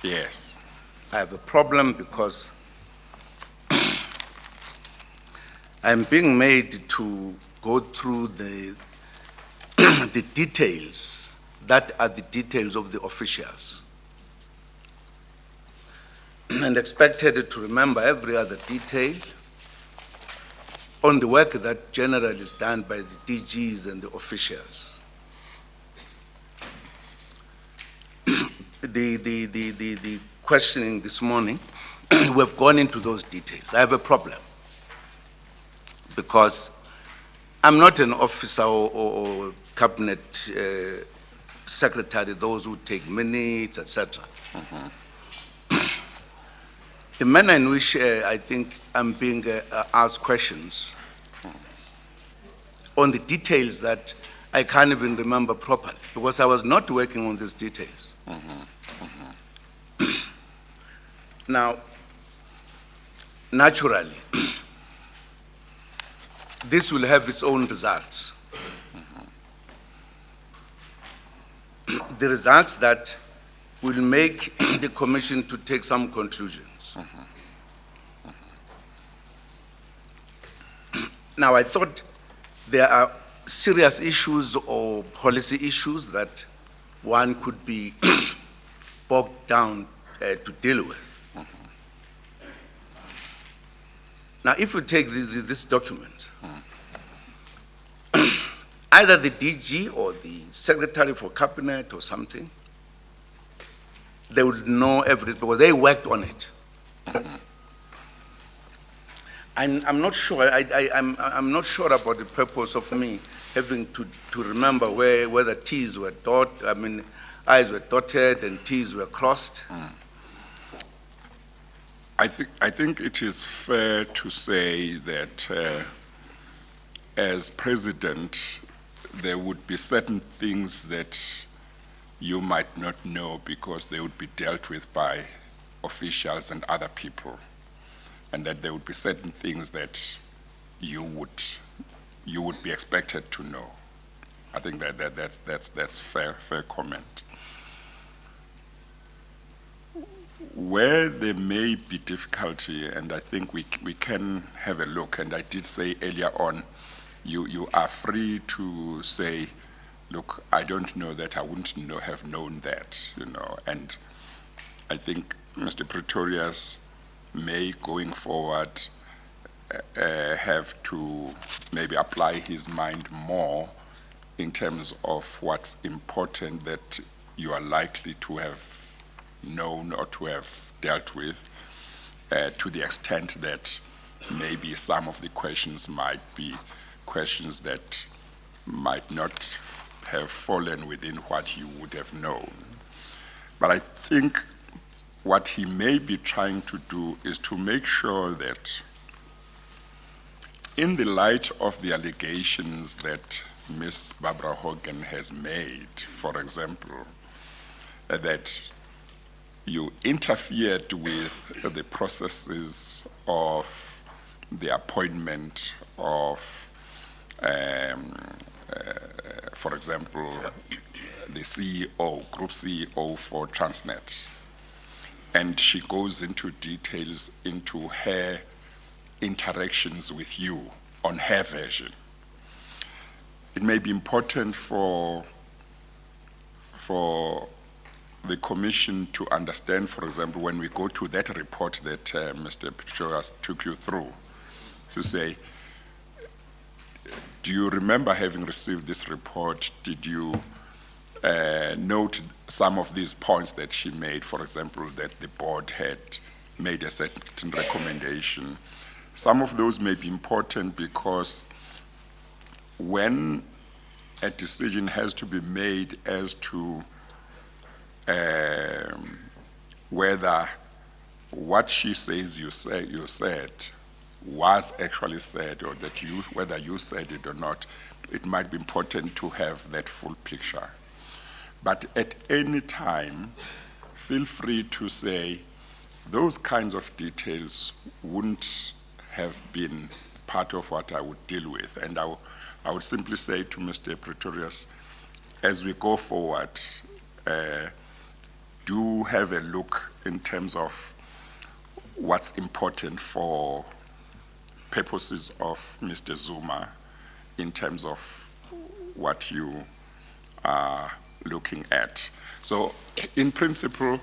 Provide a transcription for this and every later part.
Yes. I have a problem because I'm being made to go through the the details that are the details of the officials, and expected to remember every other detail on the work that generally is done by the DGs and the officials. The questioning this morning, we've gone into those details. I have a problem because I'm not an officer or cabinet secretary, those who take minutes, etc. The manner in which I think I'm being asked questions on the details that I can't even remember properly because I was not working on these details. Now, naturally, this will have its own results. The results that will make the Commission to take some conclusions. Now, I thought there are serious issues or policy issues that one could be bogged down to deal with. Now, if you take this document, either the DG or the Secretary for Cabinet or something, they would know everything because they worked on it. I'm not sure. I'm not sure about the purpose of me having to remember whether T's were I's were dotted and T's were crossed. I think it is fair to say that as president, there would be certain things that you might not know because they would be dealt with by officials and other people, and that there would be certain things that you would be expected to know. I think that's fair comment. Where there may be difficulty, and I think we can have a look, and I did say earlier on, you are free to say, look, I don't know that, I wouldn't have known that, and I think Mr. Pretorius may, going forward, have to maybe apply his mind more in terms of what's important that you are likely to have known or to have dealt with, to the extent that maybe some of the questions might be questions that might not have fallen within what you would have known. But I think what he may be trying to do is to make sure that in the light of the allegations that Ms. Barbara Hogan has made, for example, that you interfered with the processes of the appointment of, for example, the CEO, Group CEO for Transnet. And she goes into details into her interactions with you on her version. It may be important for the Commission to understand, for example, when we go to that report that Mr. Pretorius took you through, to say, do you remember having received this report? Did you note some of these points that she made, for example, that the board had made a certain recommendation? Some of those may be important because when a decision has to be made as to whether what she says you said was actually said, or that whether you said it or not, it might be important to have that full picture. But at any time, feel free to say those kinds of details wouldn't have been part of what I would deal with. And I would simply say to Mr. Pretorius, as we go forward, do have a look in terms of what's important for purposes of Mr. Zuma in terms of what you are looking at. So in principle,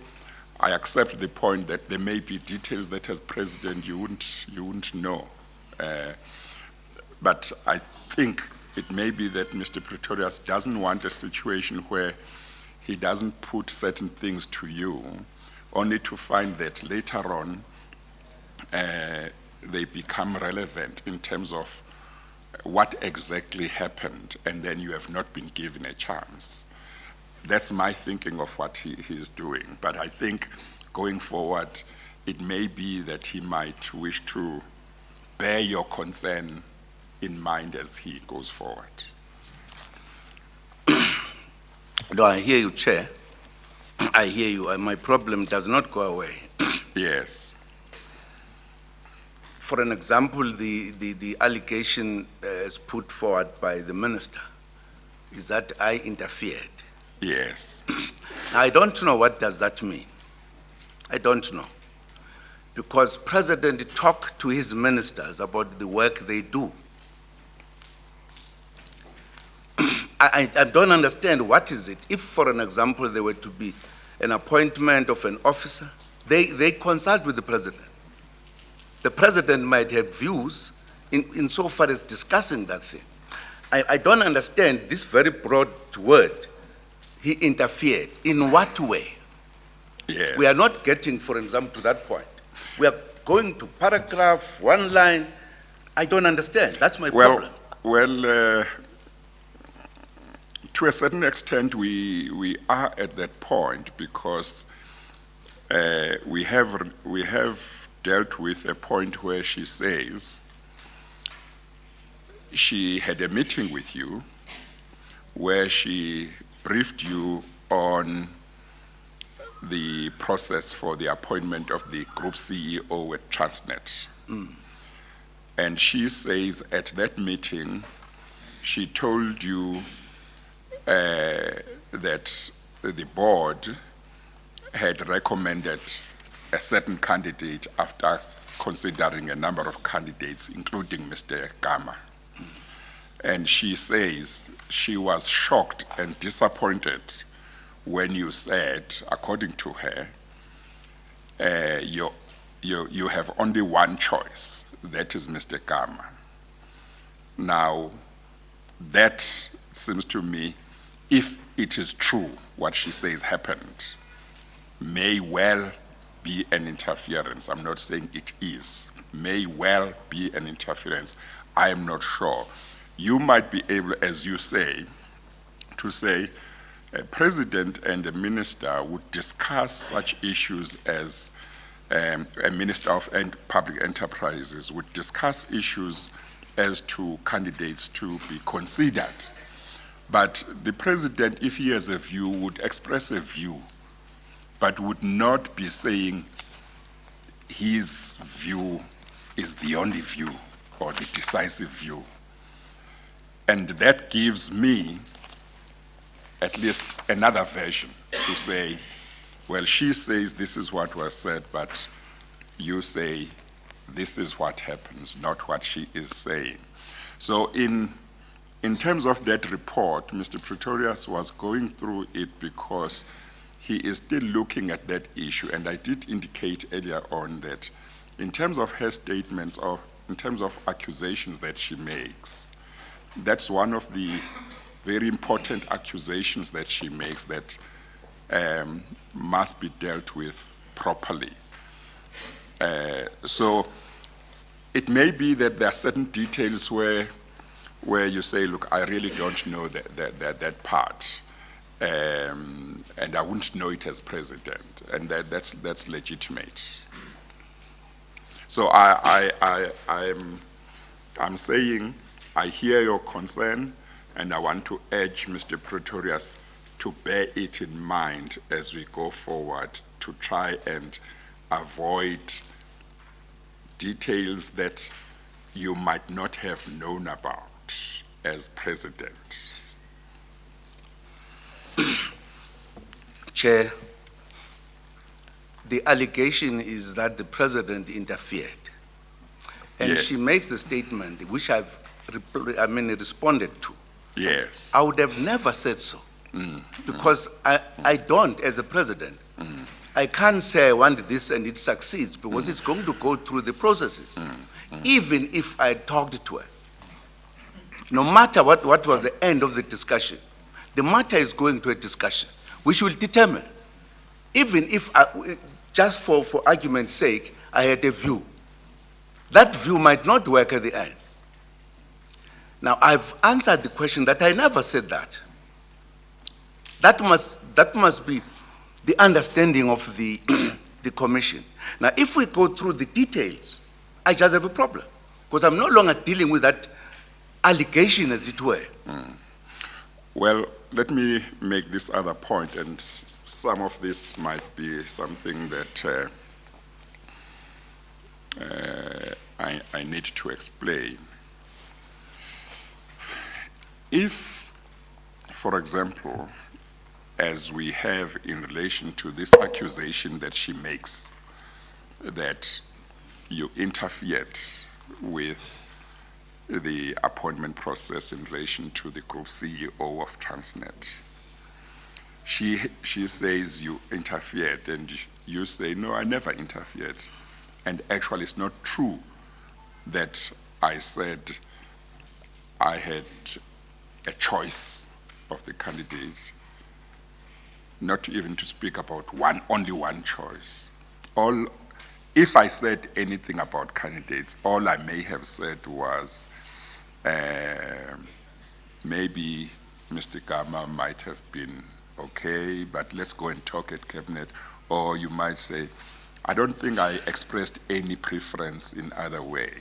I accept the point that there may be details that as president you wouldn't know. But I think it may be that Mr. Pretorius doesn't want a situation where he doesn't put certain things to you, only to find that later on they become relevant in terms of what exactly happened, and then you have not been given a chance. That's my thinking of what he is doing. But I think going forward, it may be that he might wish to bear your concern in mind as he goes forward. No, I hear you, Chair. I hear you. My problem does not go away. Yes. For an example, the allegation is put forward by the minister is that I interfered. Yes. Now, I don't know what does that mean. I don't know. Because President talked to his ministers about the work they do. I don't understand what is it. If, for an example, there were to be an appointment of an officer, they consult with the president. The president might have views insofar as discussing that thing. I don't understand this very broad word, he interfered. In what way? Yes. We are not getting, for example, to that point. We are going to paragraph, one line. I don't understand. That's my problem. Well, to a certain extent, we are at that point because we have dealt with a point where she says she had a meeting with you where she briefed you on the process for the appointment of the group CEO at Transnet. And she says at that meeting, she told you that the board had recommended a certain candidate after considering a number of candidates, including Mr. Gama. And she says she was shocked and disappointed when you said, according to her, you have only one choice, that is Mr. Gama. Now, that seems to me, if it is true what she says happened, may well be an interference. I'm not saying it is. May well be an interference. I am not sure. You might be able, as you say, to say a president and a minister would discuss such issues as a minister of public enterprises would discuss issues as to candidates to be considered. But the president, if he has a view, would express a view, but would not be saying his view is the only view or the decisive view. And that gives me at least another version to say, well, she says this is what was said, but you say this is what happens, not what she is saying. So in terms of that report, Mr. Pretorius was going through it because he is still looking at that issue, and I did indicate earlier on that in terms of her statements, or in terms of accusations that she makes, that's one of the very important accusations that she makes that must be dealt with properly. So it may be that there are certain details where you say, look, I really don't know that part, and I wouldn't know it as president, and that's legitimate. So I'm saying I hear your concern, and I want to urge Mr. Pretorius to bear it in mind as we go forward to try and avoid details that you might not have known about as president. Chair, the allegation is that the president interfered. And Yeah. she makes the statement, which I've responded to. Yes. I would have never said so. Because I don't, as a president, I can't say I want this and it succeeds because it's going to go through the processes. Even if I talked to her, no matter what was the end of the discussion, the matter is going to a discussion, which will determine, even if, just for argument's sake, I had a view, that view might not work at the end. Now, I've answered the question that I never said that. That must be the understanding of the, the commission. Now, if we go through the details, I just have a problem, because I'm no longer dealing with that allegation, as it were. Well, let me make this other point, and some of this might be something that I need to explain. If, for example, as we have in relation to this accusation that she makes, that you interfered with the appointment process in relation to the group CEO of Transnet. She says you interfered, and you say, no, I never interfered. And actually, it's not true that I said I had a choice of the candidates, not even to speak about only one choice. If I said anything about candidates, all I may have said was, maybe Mr. Gama might have been okay, but let's go and talk at cabinet. Or you might say, I don't think I expressed any preference in either way.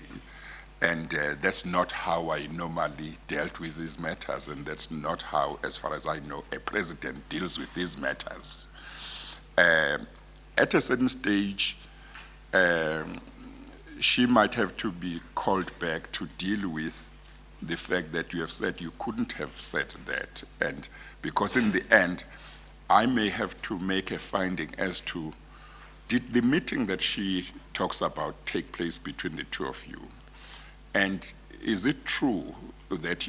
And that's not how I normally dealt with these matters, and that's not how, as far as I know, a president deals with these matters. At a certain stage, she might have to be called back to deal with the fact that you have said you couldn't have said that. And because in the end, I may have to make a finding as to, did the meeting that she talks about take place between the two of you? And is it true that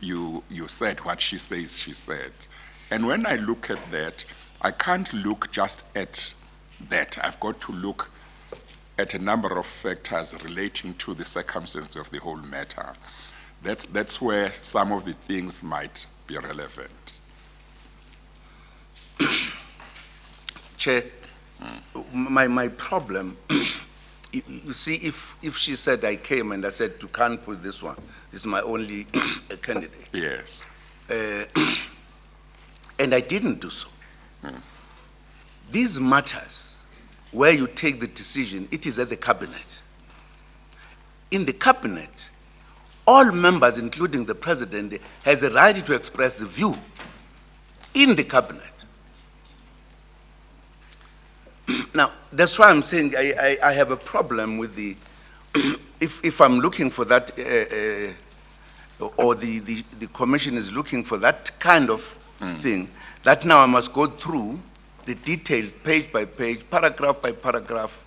you said what she says she said? And when I look at that, I can't look just at that. I've got to look at a number of factors relating to the circumstances of the whole matter. That's where some of the things might be relevant. Chair, my problem, you see, if she said I came and I said, you can't put this one, this is my only candidate. Yes. And I didn't do so. These matters, where you take the decision, it is at the cabinet. In the cabinet, all members, including the president, has a right to express the view in the cabinet. Now, that's why I'm saying I have a problem with the, if I'm looking for that, or the commission is looking for that kind of thing, that now I must go through the details page by page, paragraph by paragraph.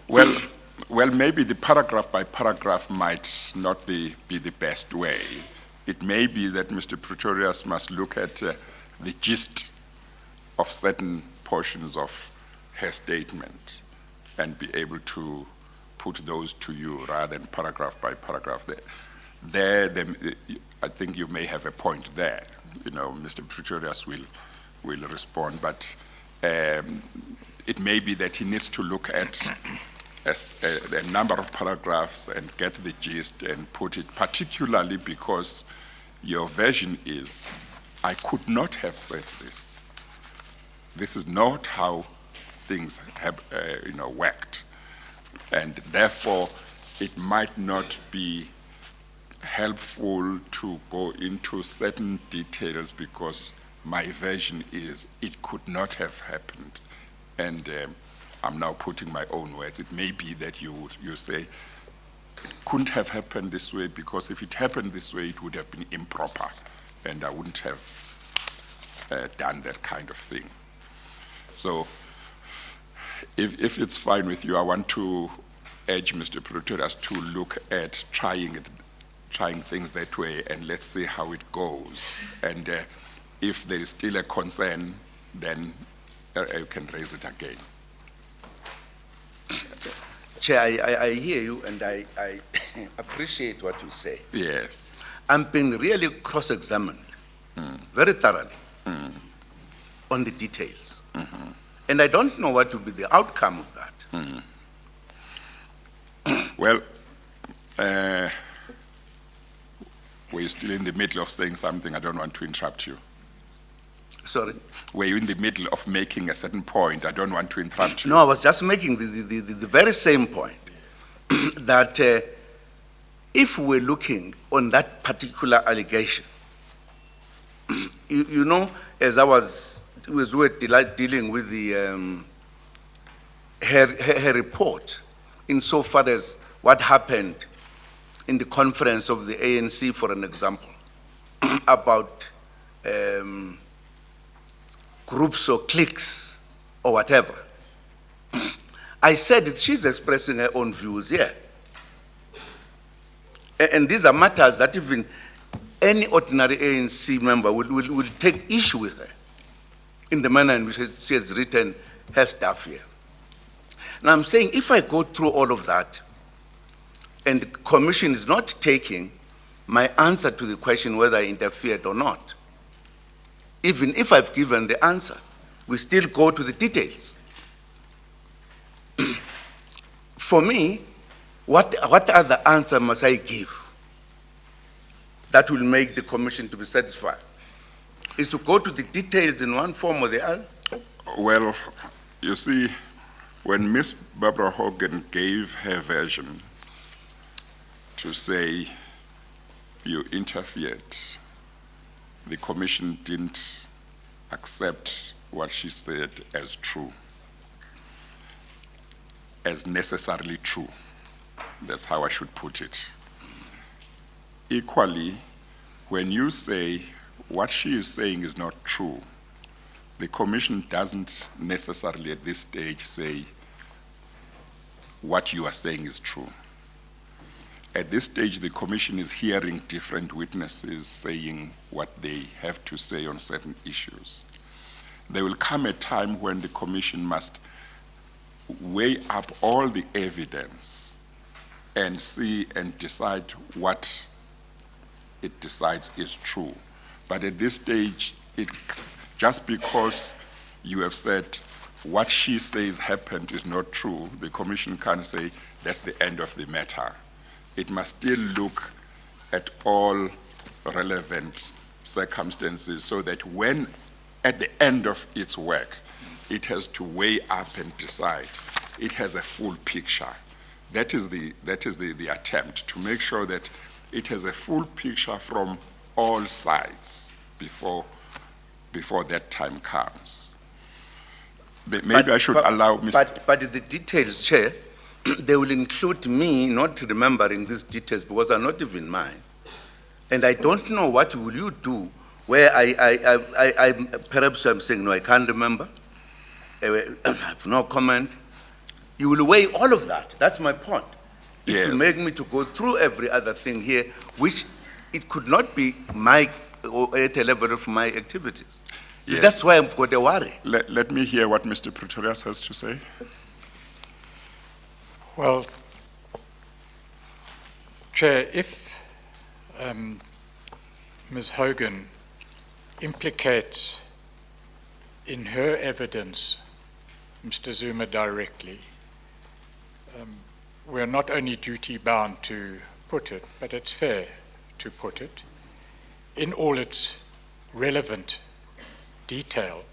Well, maybe the paragraph by paragraph might not be the best way. It may be that Mr. Pretorius must look at the gist of certain portions of her statement and be able to put those to you rather than paragraph by paragraph. I think you may have a point there. You know, Mr. Pretorius will respond, but it may be that he needs to look at a number of paragraphs and get the gist and put it, particularly because your version is, I could not have said this. This is not how things have, worked. And therefore, it might not be helpful to go into certain details because my version is, it could not have happened. And I'm now putting my own words. It may be that you say, couldn't have happened this way because if it happened this way, it would have been improper and I wouldn't have done that kind of thing. So If it's fine with you, I want to urge Mr. Pretorius to look at trying things that way, and let's see how it goes. And if there is still a concern, then you can raise it again. Chair, I hear you and I appreciate what you say. Yes. I'm being really cross-examined, very thoroughly, on the details. And I don't know what will be the outcome of that. Well, were you still in the middle of saying something? I don't want to interrupt you. Sorry? Were you in the middle of making a certain point? I don't want to interrupt you. No, I was just making the very same point, that if we're looking on that particular allegation, you know, as we were dealing with her report, insofar as what happened in the conference of the ANC, for an example, about groups or cliques or whatever. I said that she's expressing her own views here. And these are matters that even any ordinary ANC member will take issue with her in the manner in which she has written her stuff here. Now I'm saying, if I go through all of that and the commission is not taking my answer to the question whether I interfered or not, even if I've given the answer, we still go to the details. For me, what other answer must I give that will make the commission to be satisfied? Is to go to the details in one form or the other? Well, you see, when Ms. Barbara Hogan gave her version to say you interfered, the commission didn't accept what she said as true, as necessarily true. That's how I should put it. Equally, when you say what she is saying is not true, the commission doesn't necessarily at this stage say what you are saying is true. At this stage, the commission is hearing different witnesses saying what they have to say on certain issues. There will come a time when the commission must weigh up all the evidence and see and decide what it decides is true. But at this stage, just because you have said what she says happened is not true, the commission can't say that's the end of the matter. It must still look at all relevant circumstances so that when, at the end of its work, it has to weigh up and decide, it has a full picture. That is the attempt, to make sure that it has a full picture from all sides before that time comes. Maybe I should allow Mr. But the details, Chair, they will include me not remembering these details because are not even mine. And I don't know what will you do where I perhaps I'm saying, no, I can't remember. I have no comment. You will weigh all of that. That's my point. Yes. If you make me to go through every other thing here, which it could not be my, or at a level of my activities. Yes. That's why I've got a worry. Let me hear what Mr. Pretorius has to say. Well, Chair, if Ms. Hogan implicates in her evidence Mr. Zuma directly, we're not only duty-bound to put it, but it's fair to put it in all its relevant detail.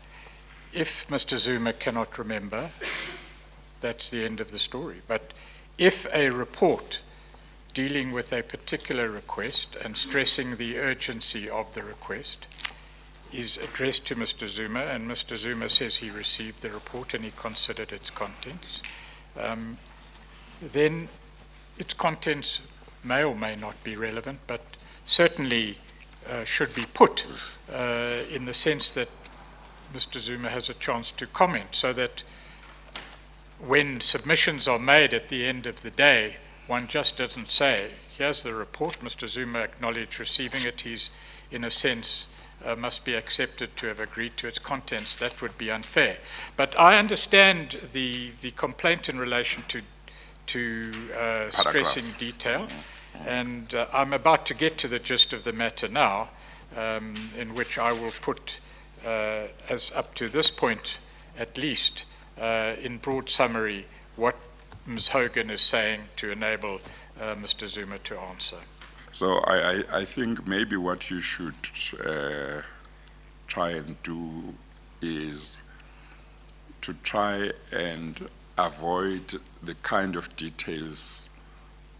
If Mr. Zuma cannot remember, that's the end of the story. But if a report dealing with a particular request and stressing the urgency of the request is addressed to Mr. Zuma, and Mr. Zuma says he received the report and he considered its contents, then its contents may or may not be relevant, but certainly should be put in the sense that Mr. Zuma has a chance to comment, so that when submissions are made at the end of the day, one just doesn't say, here's the report, Mr. Zuma acknowledged receiving it, he's, in a sense, must be accepted to have agreed to its contents. That would be unfair. But I understand the complaint in relation to stressing detail, and I'm about to get to the gist of the matter now, in which I will put, as up to this point at least, in broad summary, what Ms. Hogan is saying to enable Mr. Zuma to answer. So I think maybe what you should try and do is to try and avoid the kind of details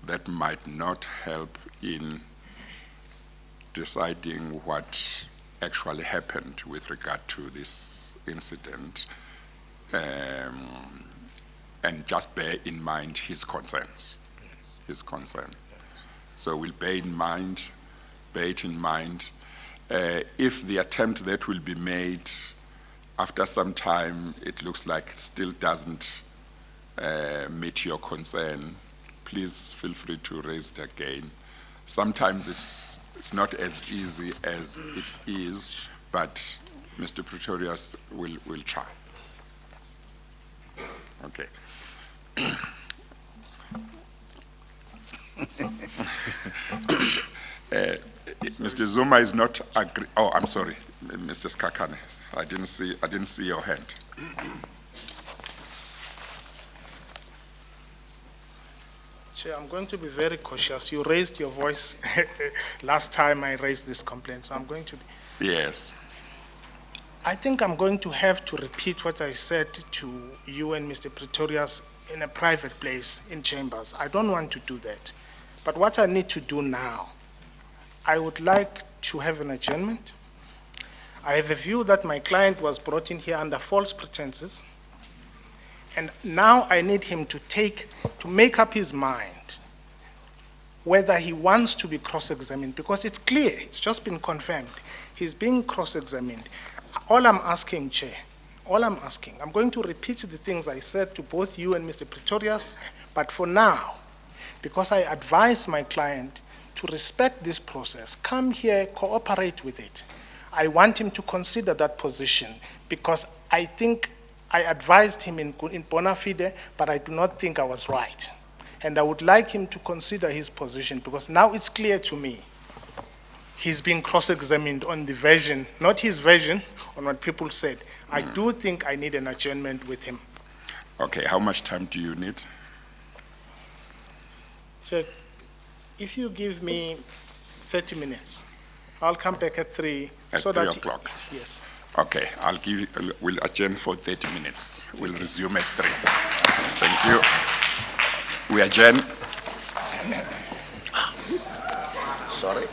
that might not help in deciding what actually happened with regard to this incident, and just bear in mind his concerns, his concern. So we'll bear it in mind, if the attempt that will be made after some time, it looks like it still doesn't meet your concern, please feel free to raise it again. Sometimes it's not as easy as it is, but Mr. Pretorius will try. Okay. Mr. Zuma is not agree. Oh, I'm sorry, Mr. Skakane. I didn't see your hand. Chair, I'm going to be very cautious. You raised your voice last time I raised this complaint, so I'm going to be. Yes. I think I'm going to have to repeat what I said to you and Mr. Pretorius in a private place in chambers. I don't want to do that. But what I need to do now, I would like to have an adjournment. I have a view that my client was brought in here under false pretenses. And now I need him to make up his mind whether he wants to be cross-examined, because it's clear, it's just been confirmed. He's being cross-examined. All I'm asking, Chair, I'm going to repeat the things I said to both you and Mr. Pretorius, but for now, because I advise my client to respect this process, come here, cooperate with it. I want him to consider that position, because I think I advised him in bona fide, but I do not think I was right. And I would like him to consider his position, because now it's clear to me he's being cross-examined on the version, not his version, on what people said. I do think I need an adjournment with him. Okay, how much time do you need? So if you give me 30 minutes, I'll come back at 3. At 3 o'clock? Yes. Okay, we'll adjourn for 30 minutes. We'll resume at 3. Thank you. We adjourn. Sorry?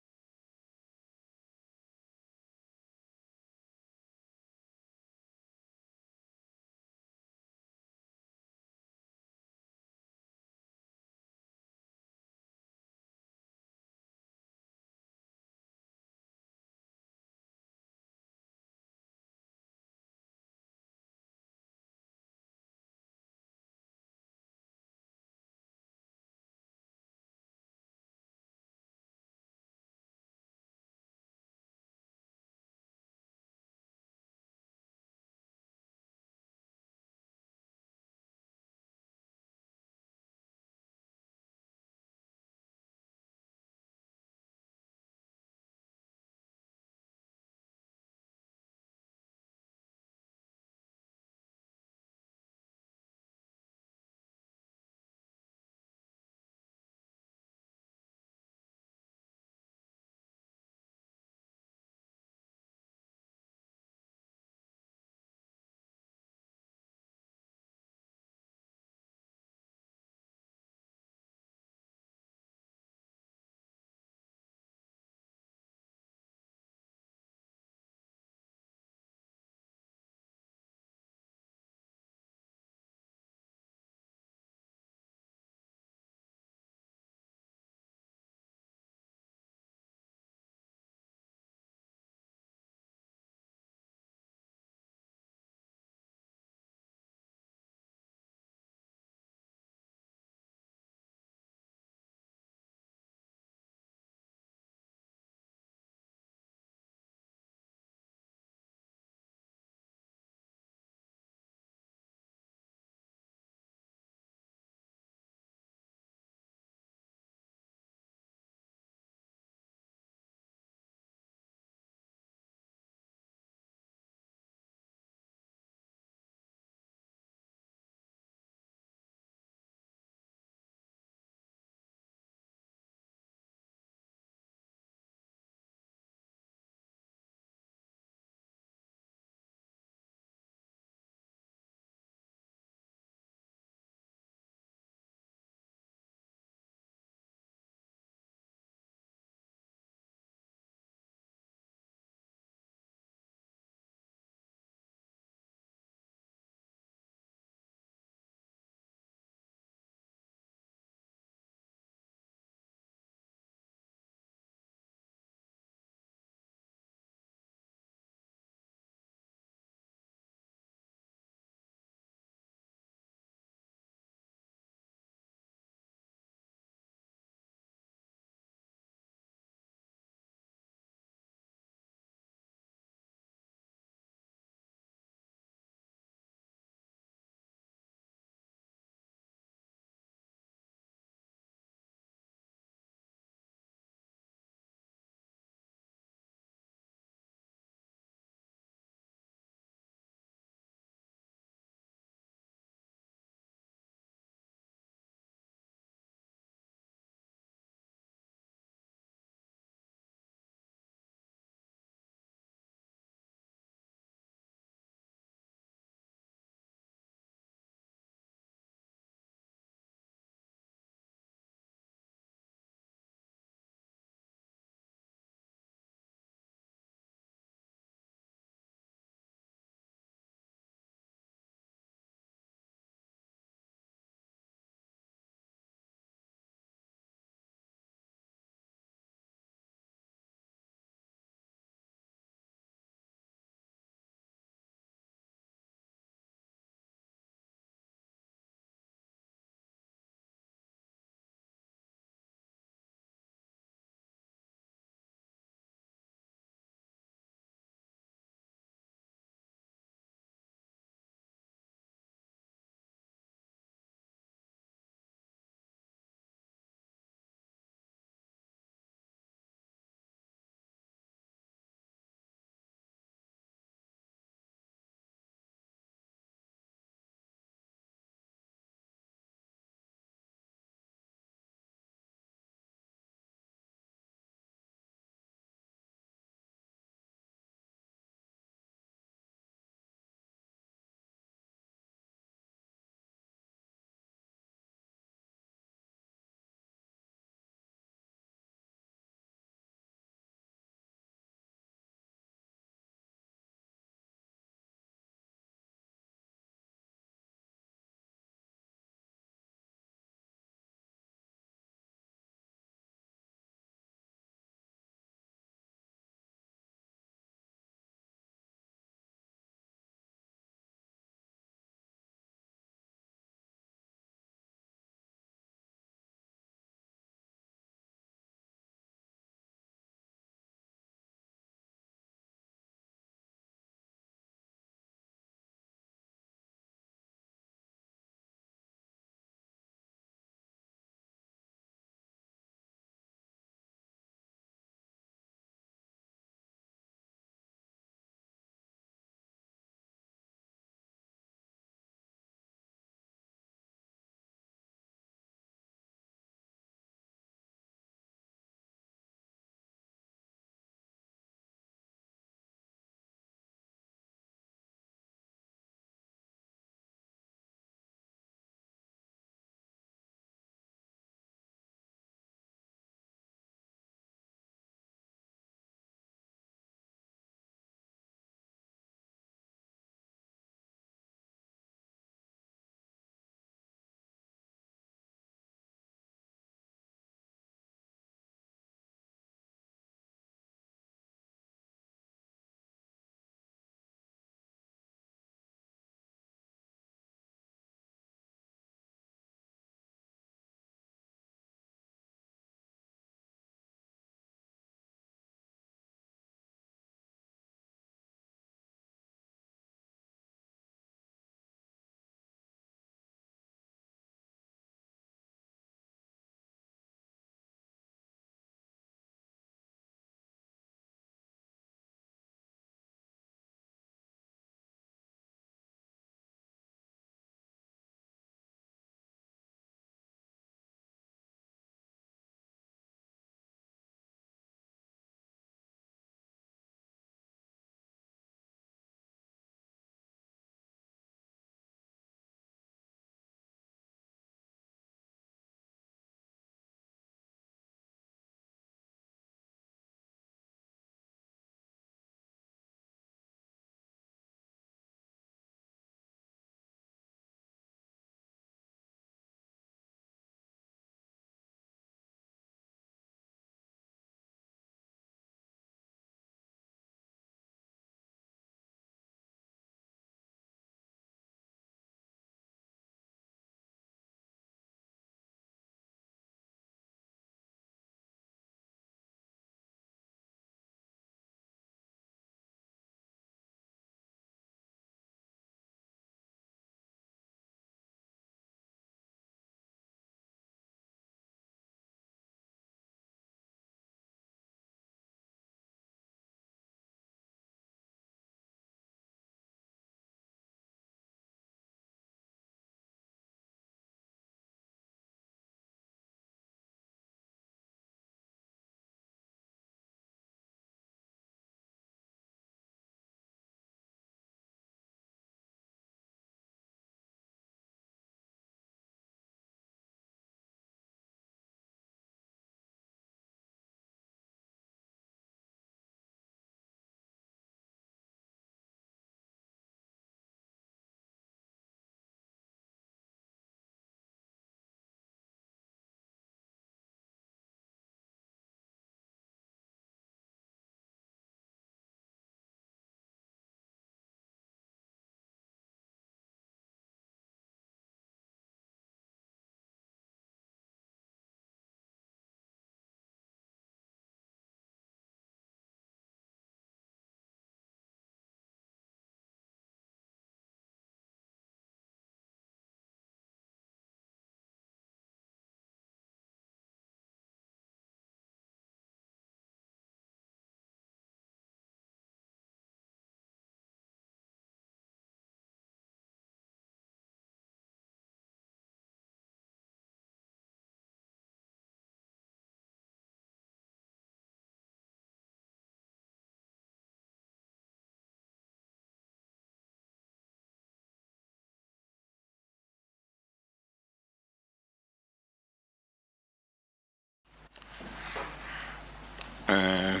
I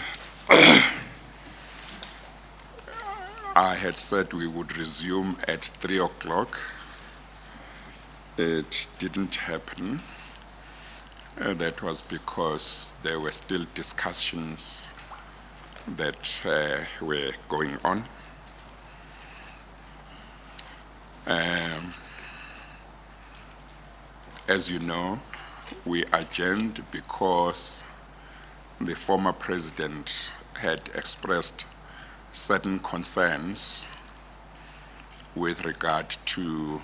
had said we would resume at 3 o'clock. It didn't happen. That was because there were still discussions that were going on. As you know, we adjourned because the former president had expressed certain concerns with regard to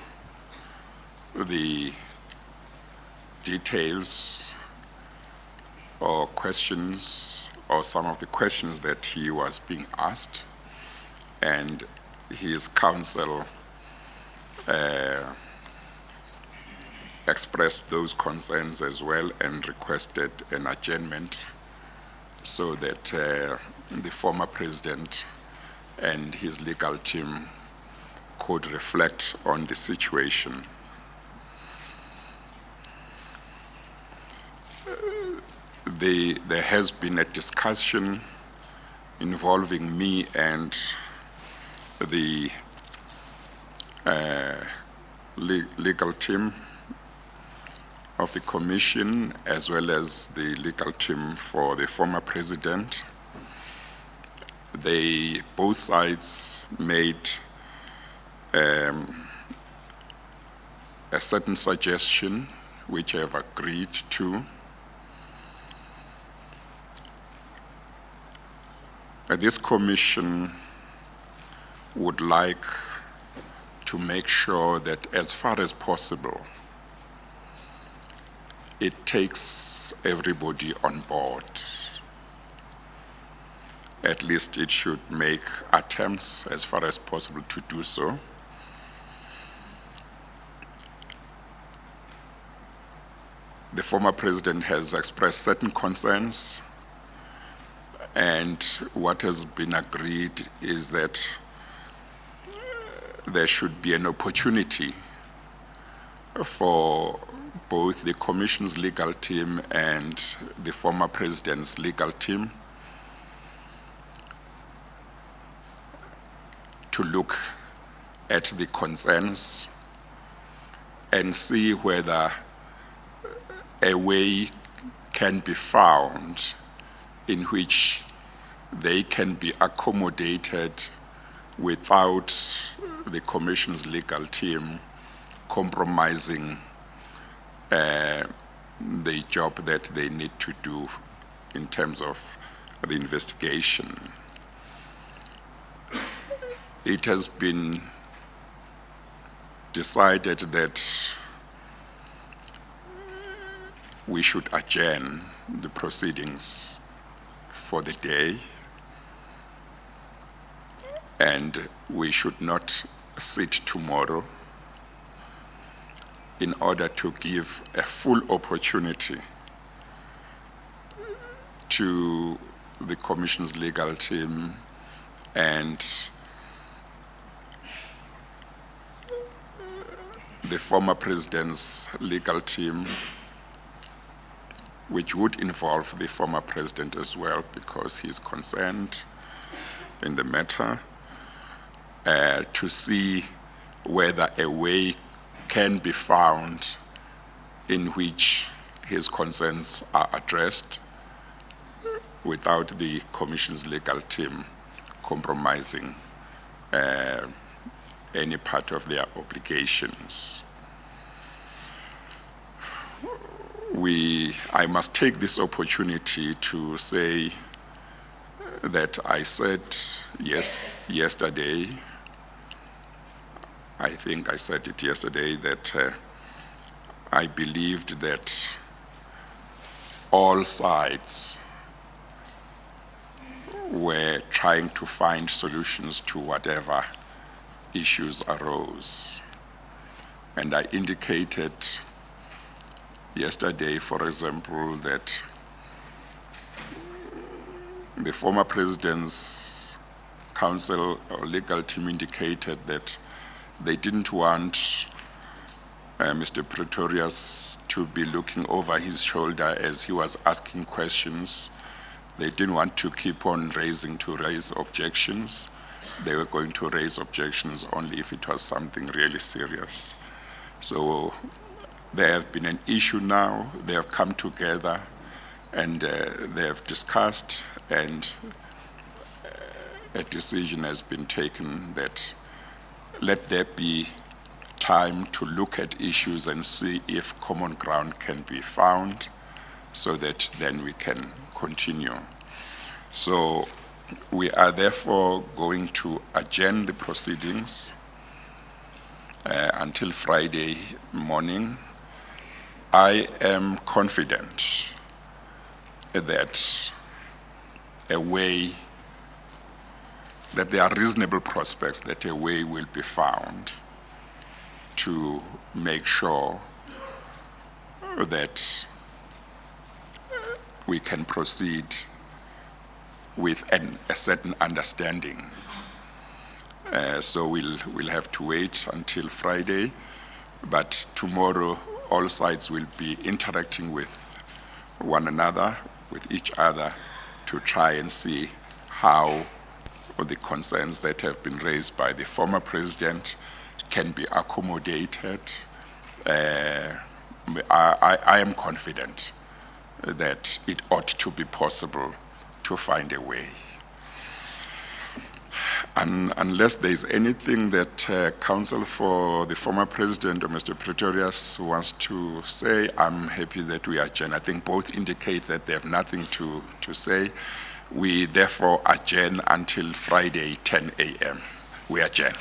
the details or questions or some of the questions that he was being asked, and his counsel expressed those concerns as well and requested an adjournment so that the former president and his legal team could reflect on the situation. There has been a discussion involving me and the legal team of the commission, as well as the legal team for the former president. Both sides made a certain suggestion, which I have agreed to. This commission would like to make sure that as far as possible, it takes everybody on board. At least it should make attempts as far as possible to do so. The former president has expressed certain concerns, and what has been agreed is that there should be an opportunity for both the Commission's legal team and the former president's legal team to look at the concerns and see whether a way can be found in which they can be accommodated without the Commission's legal team compromising the job that they need to do in terms of the investigation. It has been decided that we should adjourn the proceedings for the day, and we should not sit tomorrow in order to give a full opportunity to the Commission's legal team and the former president's legal team, which would involve the former president as well because he's concerned in the matter, to see whether a way can be found in which his concerns are addressed without the Commission's legal team compromising any part of their obligations. I must take this opportunity to say that I said yesterday, I think I said it yesterday, that I believed that all sides were trying to find solutions to whatever issues arose. And I indicated yesterday, for example, that the former president's counsel or legal team indicated that they didn't want Mr. Pretorius to be looking over his shoulder as he was asking questions They didn't want to keep on raise objections. They were going to raise objections only if it was something really serious. So there have been an issue now. They have come together and they have discussed, and a decision has been taken that let there be time to look at issues and see if common ground can be found, so that then we can continue. So we are therefore going to adjourn the proceedings until Friday morning. I am confident that there are reasonable prospects that a way will be found to make sure that we can proceed with a certain understanding. So we'll have to wait until Friday, but tomorrow all sides will be interacting with one another, with each other, to try and see how the concerns that have been raised by the former president can be accommodated. I am confident that it ought to be possible to find a way. Unless there is anything that counsel for the former president or Mr. Pretorius wants to say, I'm happy that we adjourn. I think both indicate that they have nothing to say. We therefore adjourn until Friday, 10 a.m. We adjourn.